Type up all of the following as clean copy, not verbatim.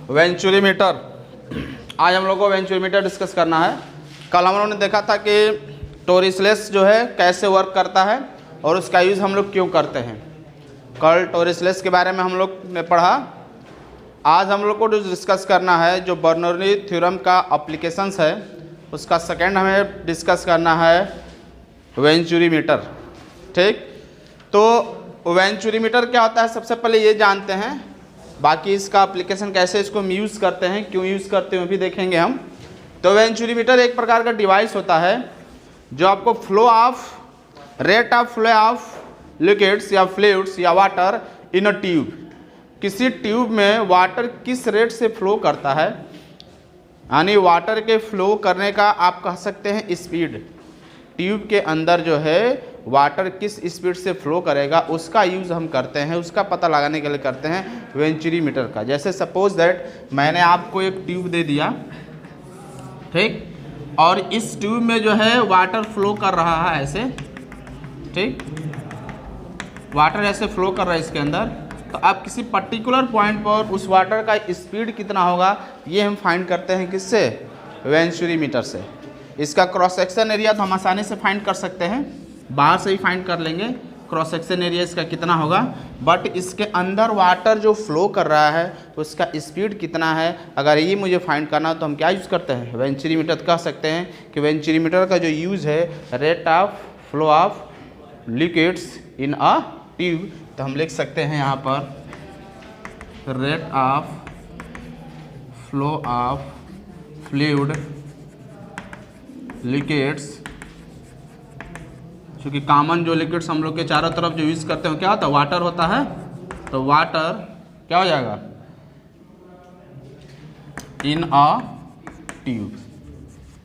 Venturimeter. आज हम लोग को वेंचुरीमीटर डिस्कस करना है। कल हम लोगों ने देखा था कि टोरिसलेस जो है कैसे वर्क करता है और उसका यूज़ हम लोग क्यों करते हैं। कल टोरिसलेस के बारे में हम लोग ने पढ़ा। आज हम लोग को जो डिस्कस करना है जो बर्नौली थ्योरम का एप्लीकेशंस है उसका सेकेंड हमें डिस्कस करना है वेंचुरीमीटर। ठीक, तो वेंचुरीमीटर क्या होता है सबसे पहले ये जानते हैं, बाकी इसका एप्लीकेशन कैसे इसको हम यूज़ करते हैं, क्यों यूज़ करते हैं वो भी देखेंगे हम। तो वेंचुरीमीटर एक प्रकार का डिवाइस होता है जो आपको rate of flow of liquids या फ्लूइड्स या वाटर इन अ ट्यूब, किसी ट्यूब में वाटर किस रेट से फ्लो करता है, यानी वाटर के फ्लो करने का आप कह सकते हैं स्पीड, ट्यूब के अंदर जो है वाटर किस स्पीड से फ्लो करेगा उसका यूज़ हम करते हैं, उसका पता लगाने के लिए करते हैं वेंचुरीमीटर का। जैसे सपोज दैट मैंने आपको एक ट्यूब दे दिया, ठीक, और इस ट्यूब में जो है वाटर फ्लो कर रहा है ऐसे, ठीक, वाटर ऐसे फ्लो कर रहा है इसके अंदर। तो आप किसी पर्टिकुलर पॉइंट पर उस वाटर का स्पीड कितना होगा ये हम फाइंड करते हैं किससे, वेंचुरीमीटर से। इसका क्रॉस सेक्शन एरिया तो हम आसानी से फाइंड कर सकते हैं, बाहर से ही फाइंड कर लेंगे क्रॉस सेक्शन एरिया इसका कितना होगा, बट इसके अंदर वाटर जो फ्लो कर रहा है उसका स्पीड कितना है, अगर ये मुझे फाइंड करना हो तो हम क्या यूज़ करते हैं, वेंचुरीमीटर। कह सकते हैं कि वेंचुरीमीटर का जो यूज़ है rate of flow of liquids in a tube, तो हम लिख सकते हैं यहाँ पर rate of flow of fluid liquids, क्योंकि कॉमन जो लिक्विड्स हम लोग के चारों तरफ जो यूज़ करते हैं क्या होता है, वाटर होता है। तो वाटर क्या हो जाएगा इन अ ट्यूब,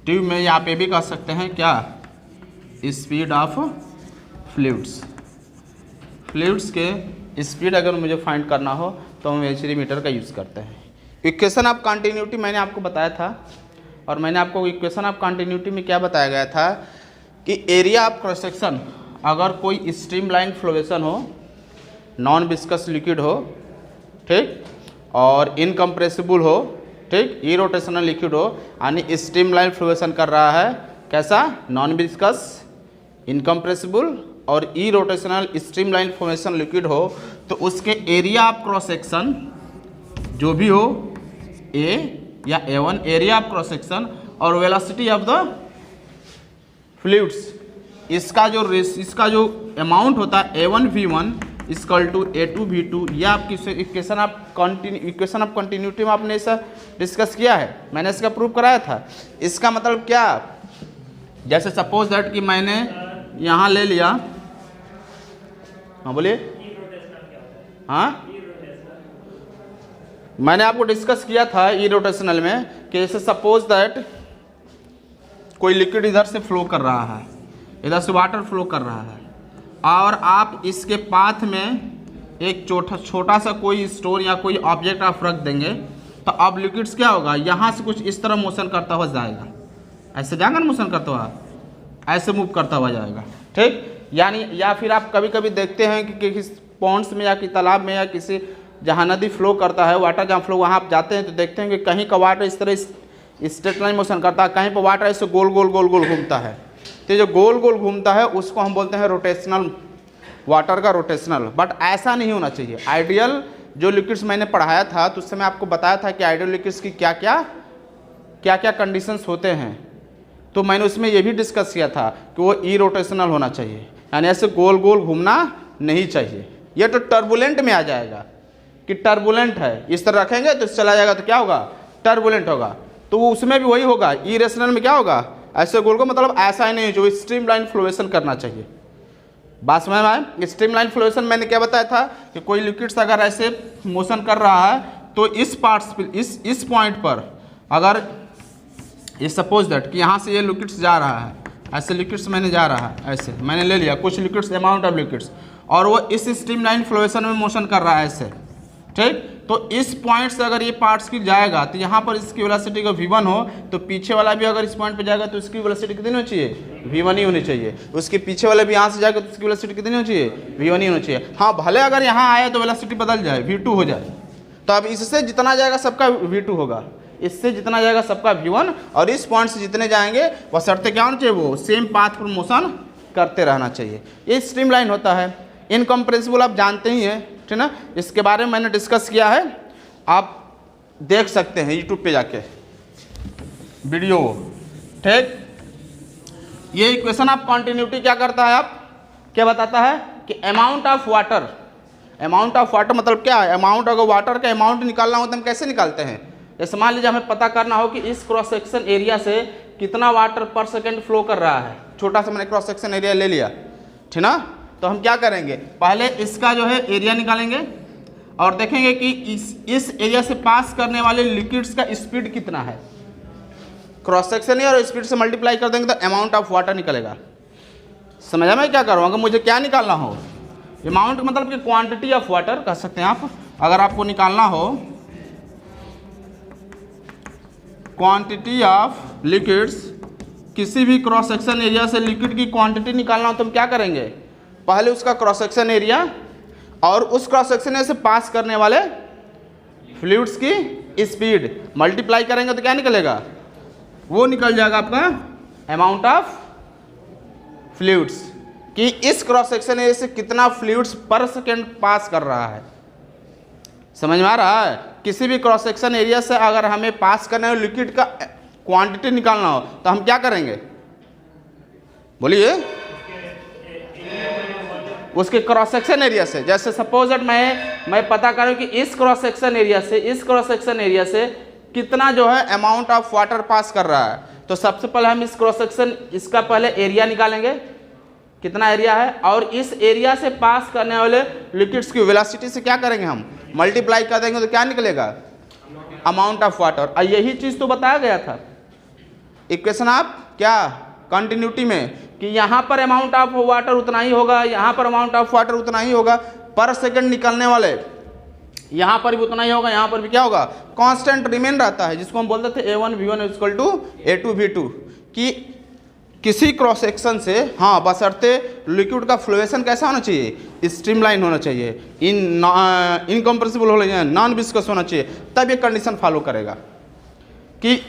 ट्यूब में यहाँ पे भी कह सकते हैं क्या, स्पीड ऑफ फ्लूइड्स, फ्लूइड्स के स्पीड अगर मुझे फाइंड करना हो तो हम वेंचुरीमीटर का यूज़ करते हैं। इक्वेशन ऑफ कंटिन्यूटी मैंने आपको बताया था, और मैंने आपको इक्वेशन ऑफ कंटिन्यूटी में क्या बताया गया था कि एरिया ऑफ क्रॉस सेक्शन, अगर कोई स्ट्रीमलाइन फ्लोवेशन हो, नॉन विस्कस लिक्विड हो, ठीक, और इनकम्प्रेसिबल हो, ठीक, इरोटेशनल लिक्विड हो, यानी स्ट्रीमलाइन फ्लोवेशन कर रहा है, कैसा, नॉन विस्कस, इनकम्प्रेसिबल और इरोटेशनल स्ट्रीमलाइन फॉर्मेशन लिक्विड हो, तो उसके एरिया ऑफ क्रॉस सेक्शन जो भी हो ए या A1 area of cross section और वेलोसिटी ऑफ द फ्लूइड्स, इसका जो अमाउंट होता है A1 V1 equal to A2 V2, यह आपकी इक्वेशन ऑफ कंटिन्यूटी में आपने ऐसा डिस्कस किया है, मैंने इसका प्रूव कराया था। इसका मतलब क्या, जैसे सपोज दैट कि मैंने यहाँ ले लिया, हाँ बोलिए, हाँ मैंने आपको डिस्कस किया था इरोटेशनल में कि जैसे सपोज दैट कोई लिक्विड इधर से फ्लो कर रहा है, इधर से वाटर फ्लो कर रहा है, और आप इसके पाथ में एक छोटा सा कोई स्टोन या कोई ऑब्जेक्ट आप रख देंगे, तो अब लिक्विड्स क्या होगा, यहाँ से कुछ इस तरह मोशन करता हुआ जाएगा, ऐसे जाएगा ना, मोशन करता हुआ ऐसे मूव करता हुआ जाएगा, ठीक, यानी या फिर आप कभी कभी देखते हैं कि किसी पॉन्ड्स में या कि तालाब में या किसी जहाँ नदी फ्लो करता है, वाटर जहाँ फ्लो, वहाँ आप जाते हैं तो देखते हैं कि कहीं का वाटर इस तरह स्ट्रेट लाइन मोशन करता है, कहीं पर वाटर ऐसे गोल गोल गोल गोल घूमता है। तो जो गोल गोल घूमता है उसको हम बोलते हैं रोटेशनल, वाटर का रोटेशनल। बट ऐसा नहीं होना चाहिए। आइडियल जो लिक्विड्स मैंने पढ़ाया था तो उससे मैं आपको बताया था कि आइडियल लिक्विड्स की क्या क्या कंडीशंस होते हैं, तो मैंने उसमें ये भी डिस्कस किया था कि वो इरोटेशनल होना चाहिए, यानी ऐसे गोल गोल घूमना नहीं चाहिए। ये तो टर्बुलेंट में आ जाएगा कि टर्बुलेंट है, इस तरह रखेंगे तो चला जाएगा तो क्या होगा, टर्बुलेंट होगा। तो उसमें भी वही होगा, इरेशनल में क्या होगा, ऐसे गोल को, मतलब ऐसा ही नहीं जो स्ट्रीमलाइन फ्लोवेशन करना चाहिए। बात समझ में आए, स्ट्रीमलाइन फ्लोवेशन मैंने क्या बताया था कि कोई लिक्विड्स अगर ऐसे मोशन कर रहा है तो इस पार्ट्स पे, इस पॉइंट पर अगर ये सपोज दैट कि यहाँ से ये लिक्विड्स जा रहा है, ऐसे लिक्विड्स मैंने जा रहा है, ऐसे मैंने ले लिया कुछ लिक्विड्स, अमाउंट ऑफ लिक्विड्स, और वो इस स्ट्रीमलाइन फ्लोवेशन में मोशन कर रहा है ऐसे, ठीक, तो इस पॉइंट से अगर ये पार्ट्स की जाएगा तो यहाँ पर इसकी वेलोसिटी का v1 हो, तो पीछे वाला भी अगर इस पॉइंट पे जाएगा तो उसकी वेलोसिटी कितनी होनी चाहिए, v1 ही होनी चाहिए। उसके पीछे वाला भी यहाँ से जाएगा तो उसकी वेलोसिटी कितनी होनी चाहिए, v1 ही होनी चाहिए। हाँ, भले अगर यहाँ आए तो वेलोसिटी बदल जाए, v2 हो जाए, तो अब इससे जितना जाएगा सबका V2 होगा, इससे जितना जाएगा सबका V1, और इस पॉइंट से जितने जाएंगे वह शर्त क्या होना चाहिए, वो सेम पाथ पर मोशन करते रहना चाहिए। ये स्ट्रीमलाइन होता है। इनकम्प्रेसिबल आप जानते ही हैं, ठीक ना, इसके बारे में मैंने डिस्कस किया है, आप देख सकते हैं यूट्यूब पे जाके वीडियो, ठीक। ये इक्वेशन ऑफ कॉन्टिन्यूटी क्या करता है, आप क्या बताता है कि amount of water, amount of water मतलब क्या है, अमाउंट अगर वाटर का अमाउंट निकालना हो तो हम कैसे निकालते हैं। जैसे मान लीजिए हमें पता करना हो कि इस क्रॉस सेक्शन एरिया से कितना वाटर पर सेकंड फ्लो कर रहा है, छोटा सा मैंने क्रॉस सेक्शन एरिया ले लिया, ठीक ना। तो हम क्या करेंगे, पहले इसका जो है एरिया निकालेंगे और देखेंगे कि इस एरिया से पास करने वाले लिक्विड्स का स्पीड कितना है, क्रॉस सेक्शन और स्पीड से मल्टीप्लाई कर देंगे तो अमाउंट ऑफ वाटर निकलेगा। समझा मैं क्या कर रहा हूँ, अगर मुझे क्या निकालना हो, अमाउंट मतलब कि क्वांटिटी ऑफ वाटर कह सकते हैं आप। अगर आपको निकालना हो क्वांटिटी ऑफ लिक्विड्स, किसी भी क्रॉस सेक्शन एरिया से लिक्विड की क्वांटिटी निकालना हो तो हम क्या करेंगे, पहले उसका क्रॉस सेक्शन एरिया और उस क्रॉस सेक्शन एरिया से पास करने वाले फ्लूइड्स की स्पीड मल्टीप्लाई करेंगे तो क्या निकलेगा, वो निकल जाएगा आपका अमाउंट ऑफ फ्लूइड्स, कि इस क्रॉस सेक्शन एरिया से कितना फ्लूइड्स पर सेकेंड पास कर रहा है। समझ में आ रहा है, किसी भी क्रॉस सेक्शन एरिया से अगर हमें पास करने वाले लिक्विड का क्वांटिटी निकालना हो तो हम क्या करेंगे, बोलिए, उसके क्रॉस सेक्शन एरिया से। जैसे सपोज दैट मैं पता करूं कि इस क्रॉस सेक्शन एरिया से इस क्रॉस सेक्शन एरिया से कितना जो है अमाउंट ऑफ वाटर पास कर रहा है, तो सबसे पहले हम इस क्रॉस सेक्शन इसका पहले एरिया निकालेंगे, कितना एरिया है, और इस एरिया से पास करने वाले लिक्विड्स की वेलोसिटी से क्या करेंगे, हम मल्टीप्लाई कर देंगे तो क्या निकलेगा, अमाउंट ऑफ वाटर। और यही चीज़ तो बताया गया था इक्वेशन ऑफ क्या कंटिन्यूटी में, कि यहाँ पर अमाउंट ऑफ वाटर उतना ही होगा, यहाँ पर अमाउंट ऑफ वाटर उतना ही होगा, पर सेकंड निकलने वाले यहाँ पर भी उतना ही होगा, यहाँ पर भी क्या होगा, कांस्टेंट रिमेन रहता है, जिसको हम बोलते थे A1 V1 equal to A2 V2, कि किसी क्रॉस सेक्शन से, हाँ बशर्ते लिक्विड का फ्लोएशन कैसा होना चाहिए, स्ट्रीमलाइन होना चाहिए, इनकम्प्रेसिबल होना चाहिए, नॉन विस्कस होना चाहिए, तब ये कंडीशन फॉलो करेगा कि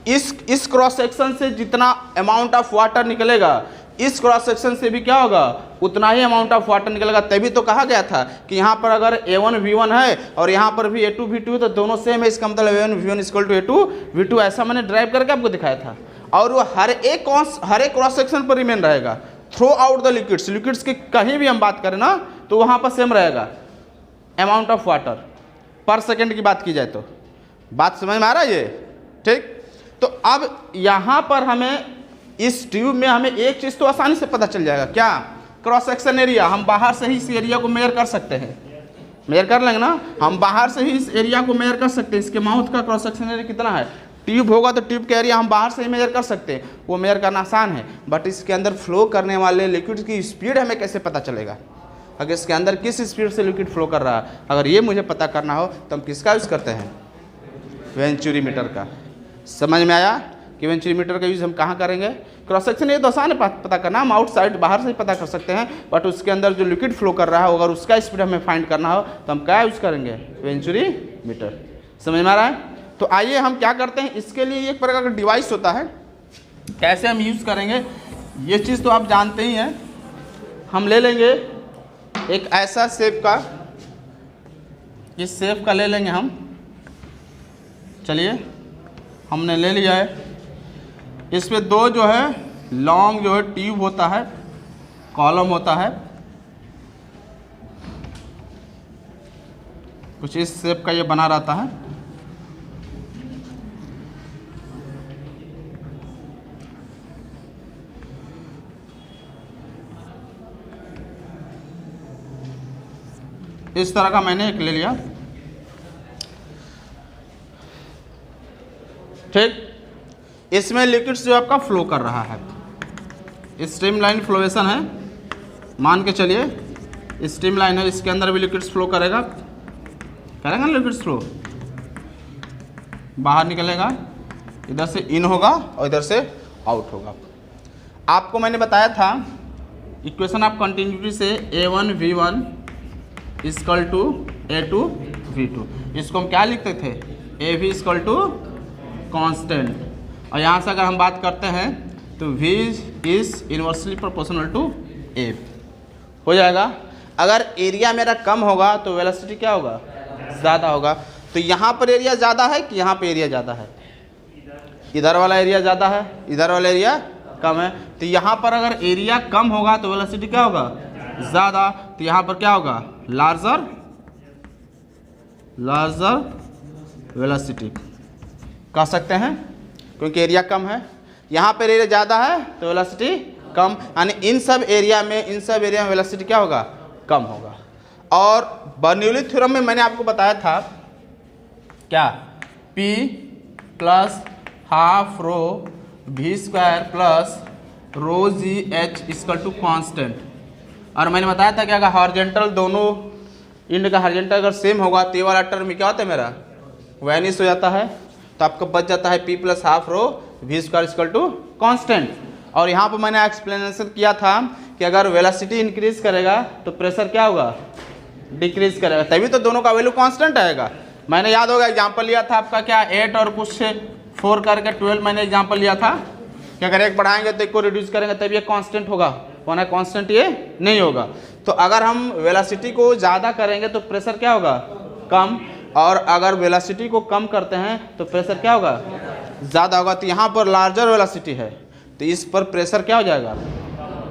इस क्रॉस सेक्शन से जितना अमाउंट ऑफ वाटर निकलेगा, इस क्रॉस सेक्शन से भी क्या होगा, उतना ही अमाउंट ऑफ वाटर निकलेगा। तभी तो कहा गया था कि यहाँ पर अगर A1 V1 है और यहाँ पर भी A2 V2 है तो दोनों सेम है, इसका मतलब A1 V1 equal to A2 V2, ऐसा मैंने ड्राइव करके आपको दिखाया था। और वो हर एक क्रॉस सेक्शन पर रिमेन रहेगा थ्रू आउट द लिक्विड्स की कहीं भी हम बात करें ना तो वहाँ पर सेम रहेगा अमाउंट ऑफ वाटर पर सेकेंड की बात की जाए तो। बात समझ में आ रहा है ये, ठीक। तो अब यहाँ पर हमें इस ट्यूब में हमें एक चीज़ तो आसानी से पता चल जाएगा, क्या, क्रॉस सेक्शन एरिया। हम बाहर से ही इस एरिया को मेजर कर सकते हैं, मेजर कर लेंगे ना, हम बाहर से ही इस एरिया को मेजर कर सकते हैं। इसके माउथ का क्रॉस सेक्शन एरिया कितना है, ट्यूब होगा तो ट्यूब का एरिया हम बाहर से ही मेजर कर सकते हैं, वो मेजर करना आसान है। बट इसके अंदर फ्लो करने वाले लिक्विड की स्पीड हमें कैसे पता चलेगा, अगर इसके अंदर किस स्पीड से लिक्विड फ्लो कर रहा है, अगर ये मुझे पता करना हो तो हम किसका यूज़ करते हैं, वेंचुरीमीटर का। समझ में आया कि वेंचुरीमीटर का यूज़ हम कहाँ करेंगे। क्रॉस सेक्शन ये तो आसान है पता करना, हम आउटसाइड बाहर से ही पता कर सकते हैं, बट उसके अंदर जो लिक्विड फ्लो कर रहा है अगर उसका स्पीड हमें फाइंड करना हो तो हम क्या यूज़ करेंगे, वेंचुरीमीटर। समझ में आ रहा है। तो आइए हम क्या करते हैं, इसके लिए एक प्रकार का डिवाइस होता है, कैसे हम यूज़ करेंगे ये चीज़ तो आप जानते ही हैं। हम ले लेंगे एक ऐसा शेप का, इस शेप का ले लेंगे हम, चलिए हमने ले लिया है। इस पे दो जो है लॉन्ग जो है ट्यूब होता है, कॉलम होता है, कुछ इस शेप का ये बना रहता है। इस तरह का मैंने एक ले लिया, ठीक। इसमें लिक्विड्स जो आपका फ्लो कर रहा है, स्ट्रीमलाइन फ्लोएशन है, मान के चलिए स्ट्रीमलाइन है, इसके अंदर भी लिक्विड्स फ्लो करेगा ना, लिक्विड्स फ्लो बाहर निकलेगा, इधर से इन होगा और इधर से आउट होगा। आपको मैंने बताया था इक्वेशन ऑफ कंटिन्यूटी से A1 V1 equal to A2 V2। इसको हम क्या लिखते थे, AV इक्वल टू कॉन्स्टेंट, और यहाँ से अगर हम बात करते हैं तो V is inversely proportional to A हो जाएगा। अगर एरिया मेरा कम होगा तो वेलोसिटी क्या होगा, ज़्यादा होगा। तो यहाँ पर एरिया ज़्यादा है कि यहाँ पर एरिया ज़्यादा है, इधर वाला एरिया ज़्यादा है, इधर वाला एरिया कम है। तो यहाँ पर अगर एरिया कम होगा तो वेलोसिटी क्या होगा, ज़्यादा। तो यहाँ पर क्या होगा, लार्जर वेलोसिटी कह सकते हैं, क्योंकि एरिया कम है। यहाँ पर एरिया ज़्यादा है तो वेलोसिटी कम, यानी इन सब एरिया में वेलोसिटी क्या होगा, कम होगा। और बर्नौली थ्योरम में मैंने आपको बताया था क्या, P plus half rho V square plus rho g H equal to constant. और मैंने बताया था कि अगर हॉरिजॉन्टल दोनों इंड का हॉरिजॉन्टल अगर सेम होगा तो ये वाला टर्म क्या होता है, मेरा वैनिश हो जाता है। तो आपको बच जाता है P plus half rho V square equal to constant. और यहाँ पर मैंने एक्सप्लेनेशन किया था कि अगर वेलोसिटी इंक्रीज करेगा तो प्रेशर क्या होगा, डिक्रीज करेगा, तभी तो दोनों का वैल्यू कांस्टेंट आएगा। मैंने याद होगा एग्जांपल लिया था आपका क्या, 8 और कुछ 4 करके 12 मैंने एग्जांपल लिया था कि अगर एक बढ़ाएंगे तो एक को रिड्यूस करेंगे तब ये कांस्टेंट होगा, वरना कांस्टेंट ये नहीं होगा। तो अगर हम वेलोसिटी को ज़्यादा करेंगे तो प्रेशर क्या होगा, कम, और अगर वेलोसिटी को कम करते हैं तो प्रेशर क्या होगा, ज़्यादा होगा। तो यहाँ पर लार्जर वेलोसिटी है तो इस पर प्रेशर क्या हो जाएगा,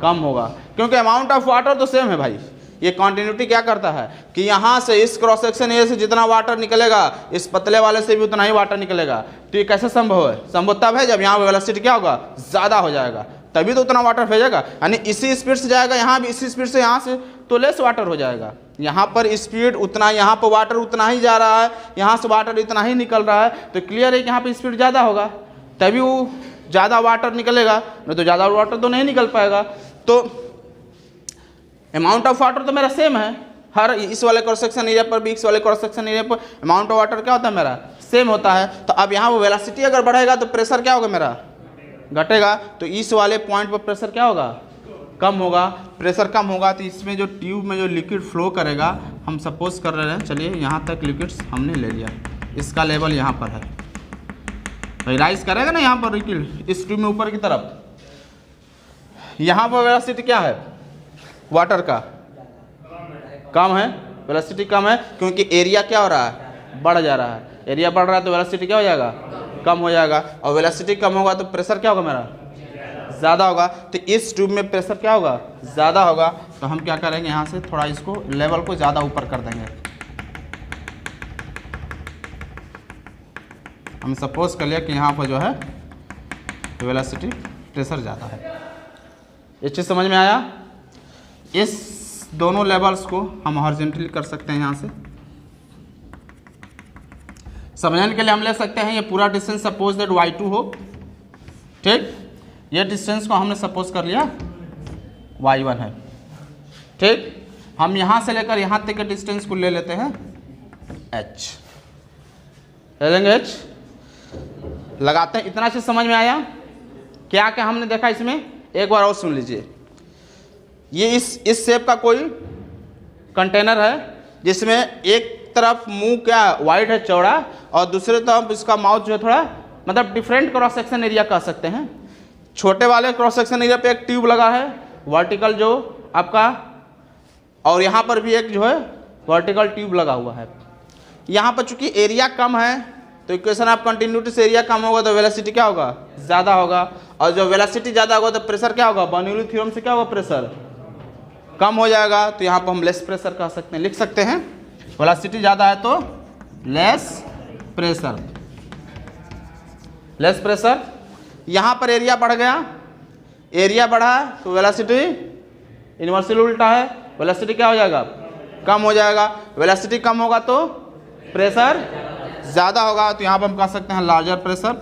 कम होगा, क्योंकि अमाउंट ऑफ वाटर तो सेम है भाई। ये कॉन्टिन्यूटी क्या करता है कि यहाँ से इस क्रॉस सेक्शन ए से जितना वाटर निकलेगा इस पतले वाले से भी उतना ही वाटर निकलेगा। तो ये कैसे संभव है, संभव तब है जब यहाँ वेलोसिटी क्या होगा, ज़्यादा हो जाएगा, तभी तो उतना वाटर भेजेगा। यानी इसी स्पीड से जाएगा, यहाँ भी इसी स्पीड से, यहाँ से तो लेस वाटर हो जाएगा। यहाँ पर स्पीड उतना, यहाँ पर वाटर उतना ही जा रहा है, यहाँ से वाटर इतना ही निकल रहा है, तो क्लियर है कि यहाँ पर स्पीड ज़्यादा होगा, तभी वो ज़्यादा वाटर निकलेगा, नहीं तो ज़्यादा वाटर तो नहीं निकल पाएगा। तो अमाउंट ऑफ वाटर तो मेरा सेम है, हर इस वाले क्रॉस सेक्शन एरिया पर भी, इस वाले क्रॉस सेक्शन एरिया पर अमाउंट ऑफ वाटर क्या होता है, मेरा सेम होता है। तो अब यहाँ वो वेलोसिटी अगर बढ़ेगा तो प्रेशर क्या होगा, मेरा घटेगा। तो इस वाले पॉइंट पर प्रेशर क्या होगा, कम होगा। प्रेशर कम होगा तो इसमें जो ट्यूब में जो लिक्विड फ्लो करेगा, हम सपोज कर रहे हैं, चलिए यहाँ तक लिक्विड्स हमने ले लिया, इसका लेवल यहाँ पर है, तो राइज करेगा ना यहाँ पर लिक्विड इस ट्यूब में ऊपर की तरफ। यहाँ पर वेलोसिटी क्या है, वाटर का कम है, वेलोसिटी कम है, क्योंकि एरिया क्या हो रहा है, बढ़ जा रहा है। एरिया बढ़ रहा है तो वेलोसिटी क्या हो जाएगा, कम हो जाएगा। और वेलोसिटी कम होगा तो प्रेशर क्या होगा, मेरा ज़्यादा होगा। तो इस ट्यूब में प्रेशर क्या होगा, ज़्यादा होगा। तो हम क्या करेंगे, यहाँ से थोड़ा इसको लेवल को ज़्यादा ऊपर कर देंगे। हम सपोज कर लिया कि यहाँ पर जो है वेलोसिटी प्रेशर ज़्यादा है। ये चीज़ समझ में आया। इस दोनों लेवल्स को हम हॉरिजॉन्टली कर सकते हैं। यहाँ से समझने के लिए हम ले सकते हैं ये पूरा डिस्टेंस सपोज दैट y2 हो, ठीक। ये डिस्टेंस को हमने सपोज कर लिया y1 है, ठीक। हम यहाँ से लेकर यहाँ तक के डिस्टेंस को ले लेते हैं h, ले लेंगे h, लगाते हैं। इतना चीज समझ में आया। क्या क्या हमने देखा इसमें, एक बार और सुन लीजिए। ये इस शेप का कोई कंटेनर है जिसमें एक तरफ मुंह क्या वाइड है, चौड़ा, और दूसरे तरफ इसका माउथ जो है थोड़ा मतलब डिफरेंट क्रॉस सेक्शन एरिया कह सकते हैं। छोटे वाले क्रॉस सेक्शन एरिया पे एक ट्यूब लगा है वर्टिकल जो आपका, और यहाँ पर भी एक जो है वर्टिकल ट्यूब लगा हुआ है। यहाँ पर चूंकि एरिया कम है तो इक्वेशन ऑफ कंटिन्यूटी से एरिया कम होगा तो वेलोसिटी क्या होगा, ज़्यादा होगा। और जब वेलोसिटी ज़्यादा होगा तो प्रेशर क्या होगा, बर्नौली थ्योरम से क्या होगा, प्रेशर कम हो जाएगा। तो यहाँ पर हम लेस प्रेशर कह सकते हैं, लिख सकते हैं। वेलोसिटी ज़्यादा है तो लेस प्रेशर, लेस प्रेशर। यहाँ पर एरिया बढ़ गया, एरिया बढ़ा तो वेलोसिटी इन्वर्सली उल्टा है, वेलोसिटी क्या हो जाएगा, कम हो जाएगा। वेलोसिटी कम होगा तो प्रेशर ज़्यादा होगा। तो यहाँ पर हम कह सकते हैं लार्जर प्रेशर।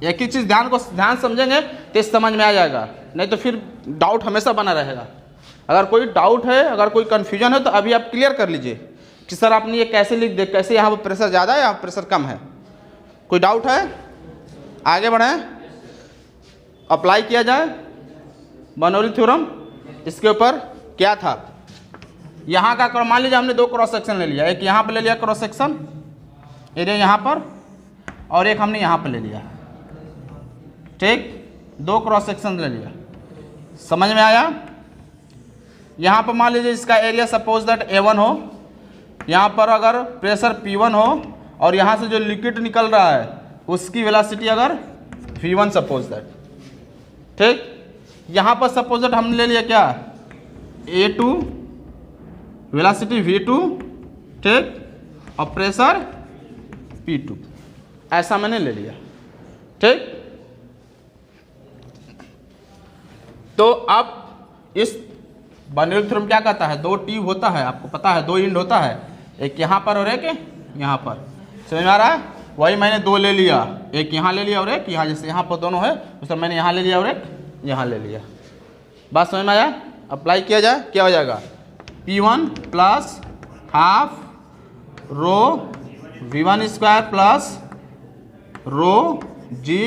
एक ही चीज़ ध्यान समझेंगे तो समझ में आ जाएगा, नहीं तो फिर डाउट हमेशा बना रहेगा। अगर कोई डाउट है, अगर कोई कन्फ्यूजन है तो अभी आप क्लियर कर लीजिए कि सर आपने ये कैसे लिख दे, कैसे यहाँ पर प्रेशर ज़्यादा है या प्रेशर कम है। कोई डाउट है, आगे बढ़ें, अप्लाई किया जाए बर्नौली थ्योरम। इसके ऊपर क्या था, यहाँ का मान लीजिए हमने दो क्रॉस सेक्शन ले लिया, एक यहाँ पर ले लिया क्रॉस सेक्शन एरिया यहाँ पर, और एक हमने यहाँ पर ले लिया, ठीक, दो क्रॉस सेक्शन ले लिया, समझ में आया। यहाँ पर मान लीजिए इसका एरिया सपोज दैट A1 हो, यहाँ पर अगर प्रेशर P1 हो और यहाँ से जो लिक्विड निकल रहा है उसकी वेलोसिटी अगर V1 सपोज दैट, ठीक। यहाँ पर सपोज दैट हमने ले लिया क्या, A2 वेलोसिटी V2, ठीक, और प्रेशर P2, ऐसा मैंने ले लिया, ठीक। तो अब इस बर्नौली थ्योरम क्या कहता है, दो ट्यूब होता है, आपको पता है, दो एंड होता है, एक यहाँ पर और एक यहाँ पर, समझ में आ रहा है। वही मैंने दो ले लिया, एक यहाँ ले लिया और एक यहाँ, जैसे यहाँ पर दोनों है उस मैंने यहाँ ले लिया और एक यहाँ ले लिया। बात समझ में आया। अप्लाई किया जाए, क्या हो जाएगा, P1 plus half rho V1 square plus rho g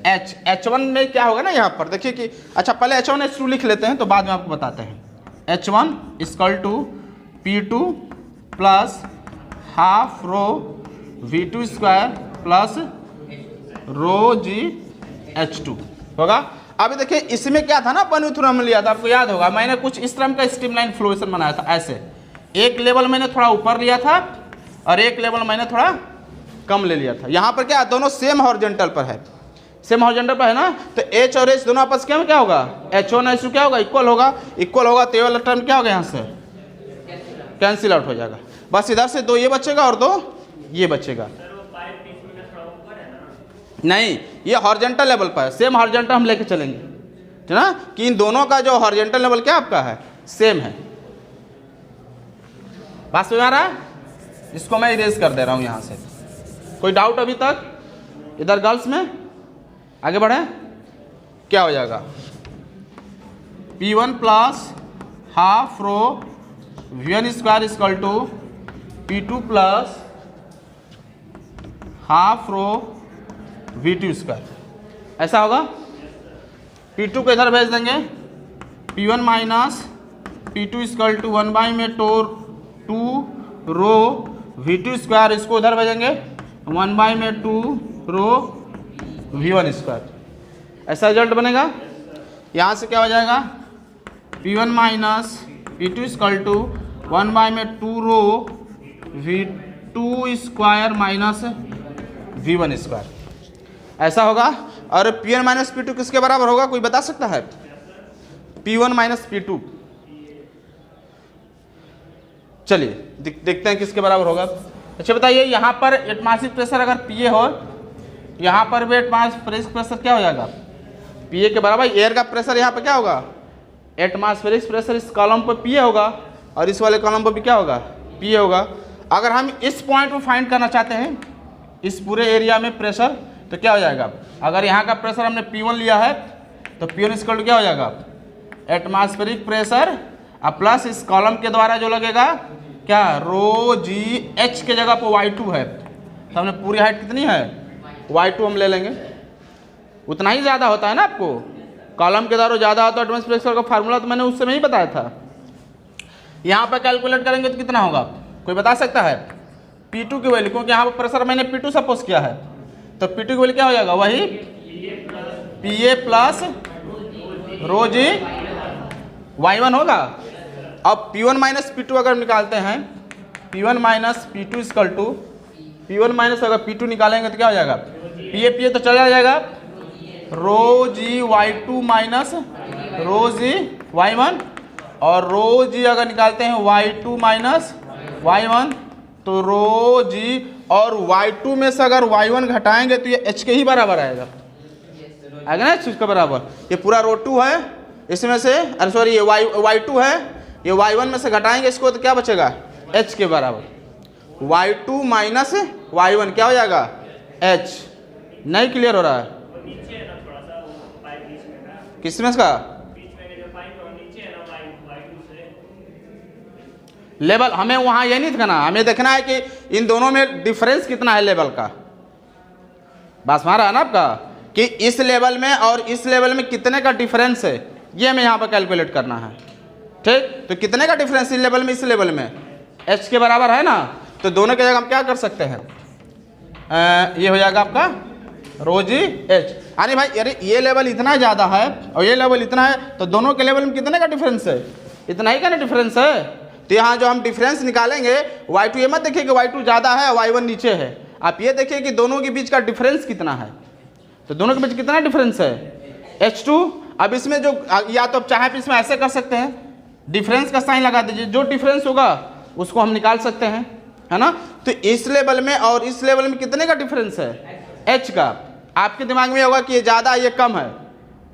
H. H1 में क्या होगा ना, यहाँ पर देखिए कि अच्छा पहले H1 H2 लिख लेते हैं तो बाद में आपको बताते हैं। H1 equal to P2 plus half rho V2 square plus rho g H2 होगा। अभी देखिए इसमें क्या था ना, बर्नौली थ्योरम लिया था, आपको याद होगा, मैंने कुछ इस तरह का स्ट्रीमलाइन फ्लोएशन बनाया था, ऐसे एक लेवल मैंने थोड़ा ऊपर लिया था और एक लेवल मैंने थोड़ा कम ले लिया था। यहाँ पर क्या दोनों सेम हॉरिजॉन्टल पर है, सेम हॉरिजॉन्टल पर है ना, तो H और H दोनों आपस क्या होगा, H1 H2 क्या होगा, इक्वल होगा, इक्वल होगा तो ये वाला टर्म क्या होगा, यहाँ से कैंसिल आउट हो जाएगा। बस इधर से दो ये बचेगा और दो ये बचेगा। नहीं, ये हॉरिजॉन्टल लेवल पर है, सेम हॉरिजॉन्टल हम लेके चलेंगे, ठीक ना, कि इन दोनों का जो हॉरिजॉन्टल लेवल क्या आपका है, सेम है। बात समझ आ रहा है। इसको मैं इरेज कर दे रहा हूँ यहाँ से। कोई डाउट अभी तक इधर गर्ल्स में? आगे बढ़े, क्या हो जाएगा, P1 plus half rho V1 square equal to P2 plus half rho V2 square, ऐसा होगा। P2 को इधर भेज देंगे, P1 minus P2 equal to 1 में 2 रो V2 स्क्वायर, इसको उधर भेजेंगे 1 में 2 रो V1 स्क्वायर, ऐसा रिजल्ट बनेगा। यहाँ से क्या हो जाएगा, P1 minus P2 equal to 1 में 2 रो V2 square minus V1 square, ऐसा होगा। और P1 माइनस P2 किसके बराबर होगा, कोई बता सकता है? P1 माइनस P2, चलिए देखते हैं किसके बराबर होगा। अच्छा बताइए, यहाँ पर एटमॉस्फेरिक प्रेशर अगर PA हो, यहाँ पर भी एटमॉस्फेरिक प्रेशर क्या हो जाएगा, PA के बराबर। एयर का प्रेशर यहाँ पर क्या होगा, एटमॉस्फेरिक प्रेशर इस कॉलम पर PA होगा और इस वाले कॉलम पर भी क्या होगा, PA होगा। अगर हम इस पॉइंट को फाइंड करना चाहते हैं, इस पूरे एरिया में प्रेशर, तो क्या हो जाएगा, अगर यहाँ का प्रेशर हमने P1 लिया है तो P1 इक्वल टू क्या हो जाएगा, एटमॉस्फेरिक प्रेशर प्लस इस कॉलम के द्वारा जो लगेगा क्या, रो जी एच के जगह पर Y2 है, तो हमने पूरी हाइट कितनी है, Y2 हम ले लेंगे, उतना ही ज़्यादा होता है ना। आपको कॉलम के द्वारा ज़्यादा होता है एटमॉस्फेरिक प्रेशर का फार्मूला तो मैंने उस समय ही बताया था। यहाँ पर कैलकुलेट करेंगे तो कितना होगा, कोई बता सकता है? P2 की वैल्यू, क्योंकि यहाँ पर प्रेशर मैंने P2 सपोज किया है, तो P2 की वैल्यू क्या हो जाएगा, वही PA प्लस रो जी Y1 होगा। अब P1 माइनस P2 अगर निकालते हैं, P1 minus P2 equal to P1 minus अगर P2 निकालेंगे तो क्या हो जाएगा, PA तो चला जाएगा, रो जी Y2 माइनस रो जी Y1, और रो जी अगर निकालते हैं Y2 माइनस Y1 तो रो जी, और Y2 में से अगर Y1 घटाएंगे तो ये H के ही बराबर आएगा, आएगा ना H के बराबर। ये पूरा रो 2 है, इसमें से अरे सॉरी ये Y2 है, ये Y1 में से घटाएंगे इसको तो क्या बचेगा, H के बराबर। Y2 माइनस Y1 क्या हो जाएगा, H। नहीं क्लियर हो रहा है किसमें का लेवल, हमें वहां ये नहीं देखना, हमें देखना है कि इन दोनों में डिफरेंस कितना है लेवल का। बस मारा है ना आपका, कि इस लेवल में और इस लेवल में कितने का डिफरेंस है, ये हमें यहाँ पर कैलकुलेट करना है। ठीक। तो कितने का डिफरेंस इस लेवल में इस लेवल में, h के बराबर है ना, तो दोनों की जगह हम क्या कर सकते हैं, ये हो जाएगा आपका रो जी एच। अरे भाई अरे ये लेवल इतना ज़्यादा है और ये लेवल इतना है, तो दोनों के लेवल में कितने का डिफरेंस है, इतना ही का ना डिफरेंस है। तो यहाँ जो हम डिफरेंस निकालेंगे y2, ये मत देखिए कि y2 ज़्यादा है y1 नीचे है, आप ये देखिए कि दोनों के बीच का डिफरेंस कितना है। तो दोनों के बीच कितना डिफरेंस है, h2। अब इसमें जो या तो आप चाहे तो इसमें ऐसे कर सकते हैं, डिफरेंस का साइन लगा दीजिए, जो डिफरेंस होगा उसको हम निकाल सकते हैं, है ना। तो इस लेवल में और इस लेवल में कितने का डिफरेंस है, h का। आपके दिमाग में होगा कि ये ज़्यादा ये कम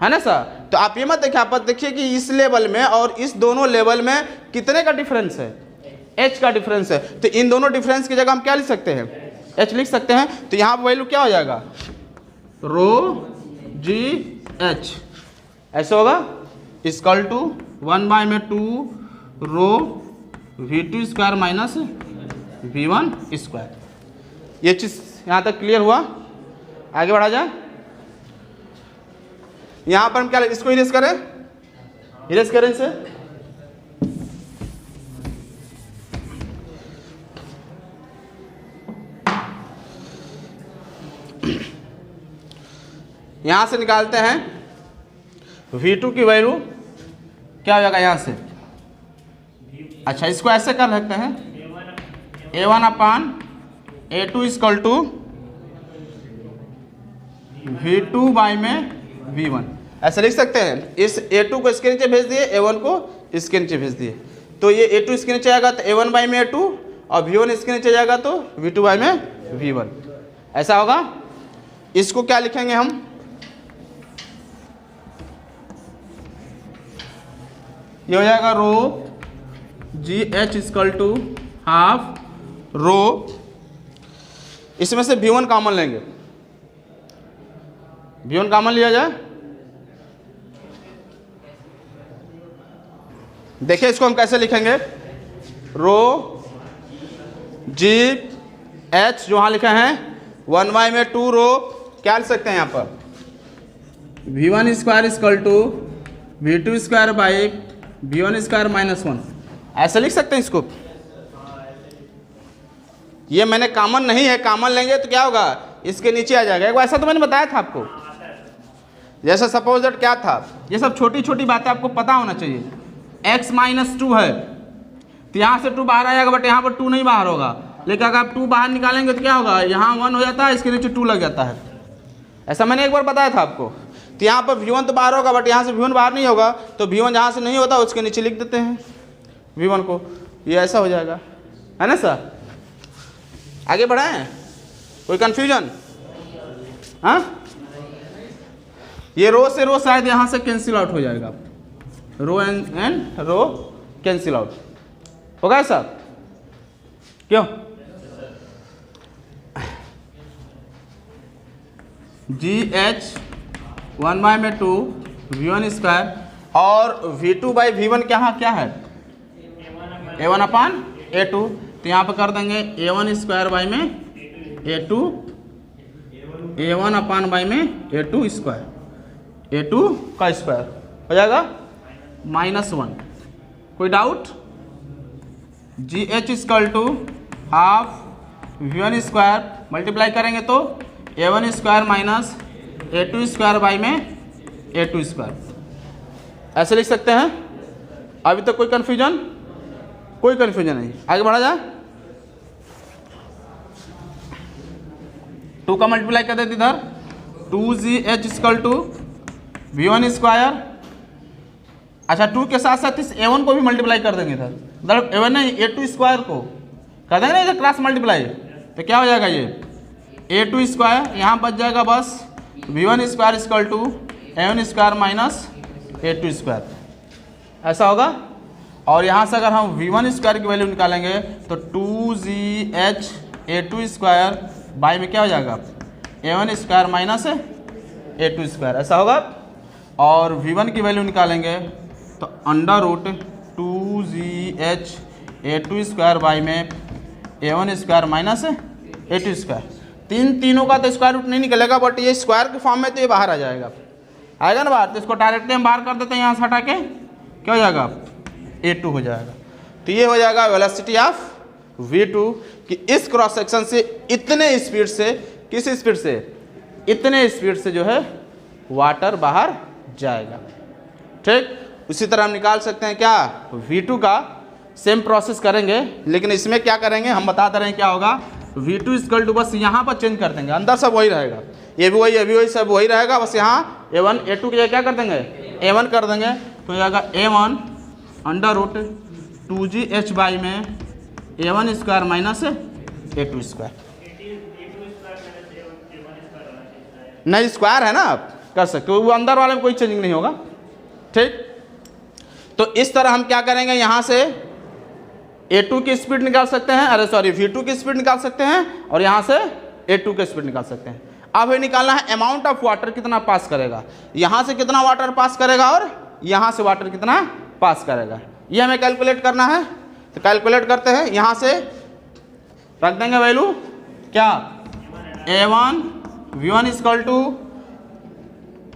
है ना सर। तो आप ये मत देखिए, आप देखिए कि इस लेवल में और इस दोनों लेवल में कितने का डिफरेंस है, h का डिफरेंस है। तो इन दोनों डिफरेंस की जगह हम क्या लिख सकते हैं, h लिख सकते हैं। तो यहाँ पर वैल्यू क्या हो जाएगा, रो जी एच ऐसे होगा, equal to 1/2 rho v2 square minus v1 square. ये चीज़ यहाँ तक क्लियर हुआ, आगे बढ़ा जाए। यहाँ पर हम क्या, इसको इरेज करें, इरेज करें इसे। यहाँ से निकालते हैं v2 की वैल्यू क्या हो जाएगा यहाँ से। अच्छा इसको ऐसे कर सकते हैं, a1/a2 equal to v2 by में v1 ऐसे लिख सकते हैं। इस a2 को इसके नीचे भेज दिए, a1 को इसके नीचे भेज दिए, तो ये a2 इसके नीचे आएगा तो a1 बाई में a2 और v1 इसके नीचे जाएगा तो v2 बाई में v1, ऐसा होगा। इसको क्या लिखेंगे हम, ये हो जाएगा rho g h equal to half rho, इसमें से v1 कॉमन लेंगे, v1 कॉमन लिया जाए। देखिए इसको हम कैसे लिखेंगे, रो जी एच जो यहाँ लिखा है 1/2 रो, क्या लिख सकते हैं यहाँ पर, v1 square equal to v2 square by v1 square minus 1, ऐसे लिख सकते हैं इसको। ये मैंने कॉमन नहीं है, कॉमन लेंगे तो क्या होगा, इसके नीचे आ जाएगा। एक बार ऐसा तो मैंने बताया था आपको, जैसे सपोज दैट क्या था, ये सब छोटी छोटी बातें आपको पता होना चाहिए। x-2 है तो यहाँ से 2 बाहर आएगा, बट यहाँ पर 2 नहीं बाहर होगा, लेकिन अगर आप 2 बाहर निकालेंगे तो क्या होगा, यहाँ 1 हो जाता है, इसके नीचे 2 लग जाता है। ऐसा मैंने एक बार बताया था आपको। तो यहाँ पर v1 तो बाहर होगा, बट यहाँ से v1 बाहर नहीं होगा, तो v1 जहाँ से नहीं होता उसके नीचे लिख देते हैं v1 को, ये ऐसा हो जाएगा, है ना सर। आगे बढ़ाएं, कोई कन्फ्यूजन, हाँ। ये रो से रो शायद यहाँ से कैंसिल आउट हो जाएगा, rho and rho cancel out होगा सर, क्यों, जी एच 1/2 v1 स्क्वायर और v2 बाई v1 क्या है, a1/a2, तो यहाँ पर कर देंगे a1 स्क्वायर बाई में a2, a1 बाई में a2 स्क्वायर, a2 का स्क्वायर हो जाएगा -1। कोई doubt, g h equal to half v1 square multiply करेंगे तो a1 square minus a2 square by में a2 स्क्वायर, ऐसे लिख सकते हैं। अभी तक कोई कन्फ्यूजन, कोई कन्फ्यूजन नहीं, आगे बढ़ा जाए। 2 का मल्टीप्लाई कर देते इधर, 2gh equal to v1 square. अच्छा 2 के साथ साथ इस a1 को भी मल्टीप्लाई कर देंगे इधर, मतलब a1 नहीं a2 स्क्वायर को कर देंगे ना इधर क्रॉस मल्टीप्लाई, तो क्या हो जाएगा ये a2 स्क्वायर, यहाँ बच जाएगा बस v1 square equal to a1 square minus a2 square, ऐसा होगा। और यहाँ से अगर हम v1 स्क्वायर की वैल्यू निकालेंगे तो 2gh a2 स्क्वायर बाई में क्या हो जाएगा, a1 square minus a2 square, ऐसा होगा। और v1 की वैल्यू निकालेंगे तो √2gh a2 स्क्वायर बाई में a1 square minus a2 square. तीनों का तो स्क्वायर रूट नहीं निकलेगा, बट ये स्क्वायर के फॉर्म में तो ये बाहर आ जाएगा, आएगा ना बाहर। तो इसको डायरेक्टली हम बाहर कर देते हैं, यहाँ से हटा के क्या हो जाएगा A2 हो जाएगा। तो ये हो जाएगा वेलोसिटी ऑफ V2 कि इस क्रॉस सेक्शन से इतने स्पीड से, किस स्पीड से, इतने स्पीड से जो है वाटर बाहर जाएगा। ठीक, उसी तरह हम निकाल सकते हैं क्या, V2 का सेम प्रोसेस करेंगे, लेकिन इसमें क्या करेंगे हम बता दे रहे हैं क्या होगा। V2 इक्वल टू बस यहाँ पर चेंज कर देंगे, अंदर सब वही रहेगा, ये भी वही, ये भी वही, सब वही रहेगा, बस यहाँ A1 A2 के क्या कर देंगे, A1 कर देंगे। तो जाएगा A1 under root 2GH by में A1 square minus A2 square, नहीं स्क्वायर है ना, आप कर सकते हो, वो अंदर वाले में कोई चेंजिंग नहीं होगा। ठीक, तो इस तरह हम क्या करेंगे, यहाँ से A2 की स्पीड निकाल सकते हैं, अरे सॉरी V2 की स्पीड निकाल सकते हैं, और यहाँ से A2 की स्पीड निकाल सकते हैं। अब ये निकालना है अमाउंट ऑफ वाटर कितना पास करेगा, यहाँ से कितना वाटर पास करेगा और यहाँ से वाटर कितना पास करेगा, ये हमें कैलकुलेट करना है। तो कैलकुलेट करते हैं, यहाँ से रख देंगे वैल्यू क्या, A1 V1 equal to,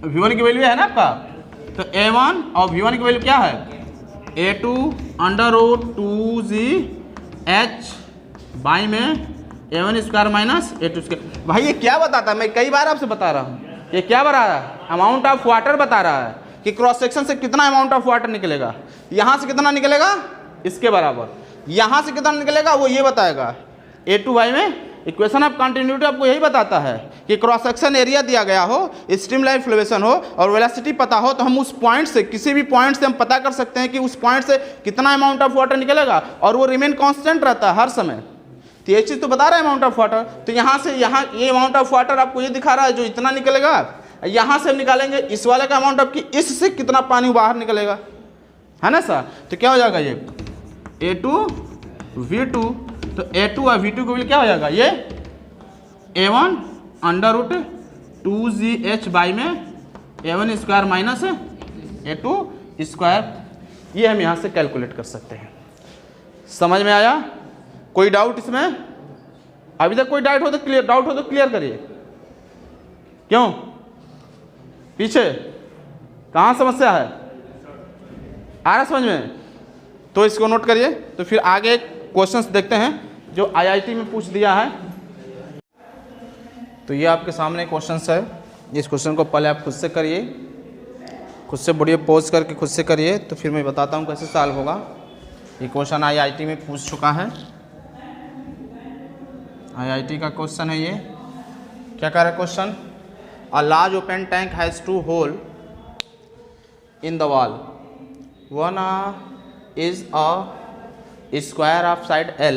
V1 की वैल्यू है ना आपका, तो A1 और V1 की वैल्यू क्या है, A2 under root 2GH by में A1 square minus A2 square. भाई ये क्या बताता है, मैं कई बार आपसे बता रहा हूँ, ये क्या बता रहा है, अमाउंट ऑफ वाटर बता रहा है कि क्रॉस सेक्शन से कितना अमाउंट ऑफ वाटर निकलेगा, यहाँ से कितना निकलेगा इसके बराबर, यहाँ से कितना निकलेगा वो ये बताएगा। A2 बाई में इक्वेशन ऑफ कंटिन्यूटी आपको यही बताता है कि क्रॉस सेक्शन एरिया दिया गया हो, स्ट्रीमलाइन फ्लोवेशन हो और वेलोसिटी पता हो, तो हम उस पॉइंट से, किसी भी पॉइंट से हम पता कर सकते हैं कि उस पॉइंट से कितना अमाउंट ऑफ वाटर निकलेगा, और वो रिमेन कांस्टेंट रहता है हर समय। तो ये चीज़ तो बता रहा है अमाउंट ऑफ वाटर। तो यहाँ से यहाँ ये अमाउंट ऑफ वाटर आपको ये दिखा रहा है जो इतना निकलेगा, यहाँ से हम निकालेंगे इस वाले का अमाउंट ऑफ कि इससे कितना पानी बाहर निकलेगा, है ना सर। तो क्या हो जाएगा ये A2 V2, तो A2 और V2 को भी क्या हो जाएगा, ये A1 under root 2GH by में A1 square minus A2 square, ये हम यहाँ से कैलकुलेट कर सकते हैं। समझ में आया, कोई डाउट इसमें, अभी तक कोई डाउट हो तो क्लियर करिए। क्यों, पीछे कहाँ समस्या है, आ रहा समझ में, तो इसको नोट करिए। तो फिर आगे क्वेश्चंस देखते हैं जो IIT में पूछ दिया है। तो ये आपके सामने क्वेश्चंस है, इस क्वेश्चन को पहले आप खुद से करिए, खुद से बढ़िया पोज करके खुद से करिए, तो फिर मैं बताता हूँ कैसे सॉल्व होगा। ये क्वेश्चन IIT में पूछ चुका है, IIT का क्वेश्चन है ये। क्या कह रहा है question, a large open tank has 2 hole in the wall, one is a square of side L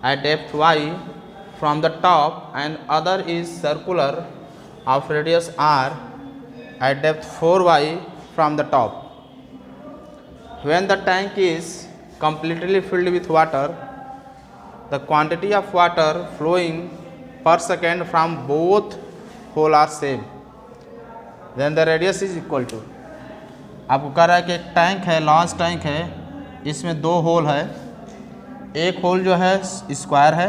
at depth y from the top and other is circular of radius r at depth 4y from the top. When the tank is completely filled with water, the quantity of water flowing per second from both holes are same, then the radius is equal to। आपको कह रहा है कि एक tank है, large tank है, इसमें 2 whole है, एक होल जो है स्क्वायर है,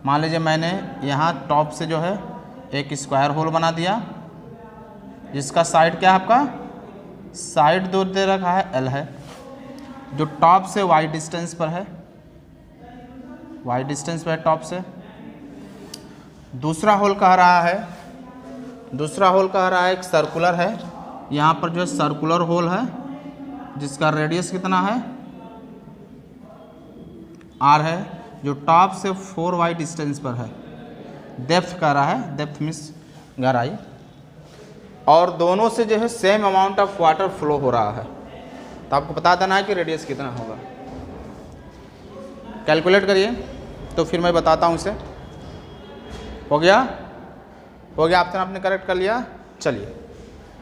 मान लीजिए मैंने यहाँ टॉप से जो है एक स्क्वायर होल बना दिया, जिसका साइड क्या है आपका, साइड दो दे रखा है L है, जो टॉप से y डिस्टेंस पर है, y डिस्टेंस पर है टॉप से। दूसरा होल कह रहा है, एक सर्कुलर है, यहाँ पर जो है सर्कुलर होल है जिसका रेडियस कितना है r है, जो टॉप से 4y डिस्टेंस पर है। डेप्थ कह रहा है, डेप्थ मीन्स गहराई, और दोनों से जो है same amount of water flow हो रहा है। तो आपको बता देना है कि रेडियस कितना होगा। कैलकुलेट करिए, तो फिर मैं बताता हूँ इसे। हो गया ऑप्शन आपने करेक्ट कर लिया। चलिए,